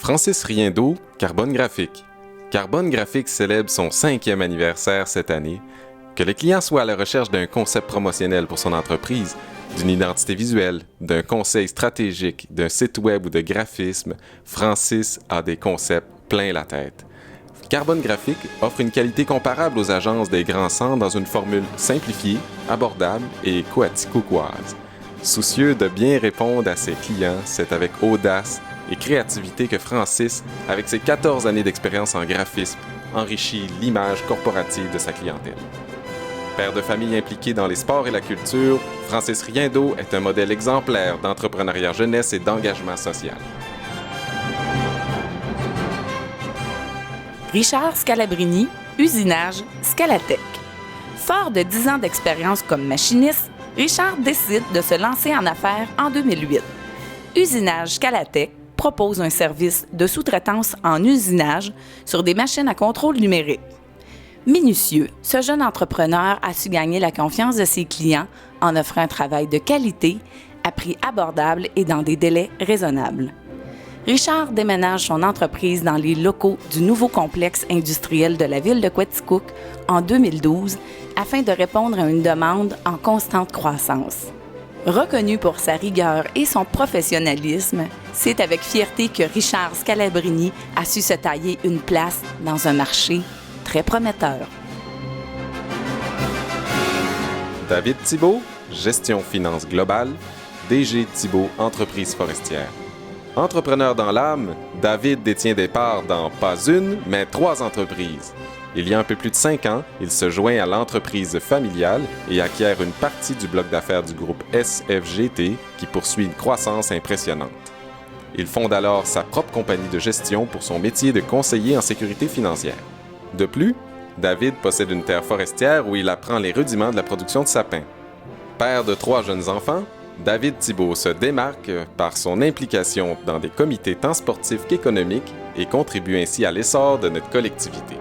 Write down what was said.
Francis Riendeau, Carbone Graphique. Carbone Graphique célèbre son 5e anniversaire cette année. Que le client soit à la recherche d'un concept promotionnel pour son entreprise, d'une identité visuelle, d'un conseil stratégique, d'un site web ou de graphisme, Francis a des concepts plein la tête. Carbone Graphique offre une qualité comparable aux agences des grands centres dans une formule simplifiée, abordable et coaticoquoise. Soucieux de bien répondre à ses clients, c'est avec audace et créativité que Francis, avec ses 14 années d'expérience en graphisme, enrichit l'image corporative de sa clientèle. Père de famille impliqué dans les sports et la culture, Francis Riendeau est un modèle exemplaire d'entrepreneuriat jeunesse et d'engagement social. Richard Scalabrini, usinage Scalatec. Fort de 10 ans d'expérience comme machiniste, Richard décide de se lancer en affaires en 2008. Usinage Scalatec propose un service de sous-traitance en usinage sur des machines à contrôle numérique. Minutieux, ce jeune entrepreneur a su gagner la confiance de ses clients en offrant un travail de qualité, à prix abordable et dans des délais raisonnables. Richard déménage son entreprise dans les locaux du nouveau complexe industriel de la ville de Quaticook en 2012 afin de répondre à une demande en constante croissance. Reconnu pour sa rigueur et son professionnalisme, c'est avec fierté que Richard Scalabrini a su se tailler une place dans un marché très prometteur. David Thibault, Gestion Finance Globale, DG Thibault Entreprise Forestière. Entrepreneur dans l'âme, David détient des parts dans pas une, mais 3 entreprises. Il y a un peu plus de 5 ans, il se joint à l'entreprise familiale et acquiert une partie du bloc d'affaires du groupe SFGT qui poursuit une croissance impressionnante. Il fonde alors sa propre compagnie de gestion pour son métier de conseiller en sécurité financière. De plus, David possède une terre forestière où il apprend les rudiments de la production de sapins. Père de 3 jeunes enfants, David Thibault se démarque par son implication dans des comités tant sportifs qu'économiques et contribue ainsi à l'essor de notre collectivité.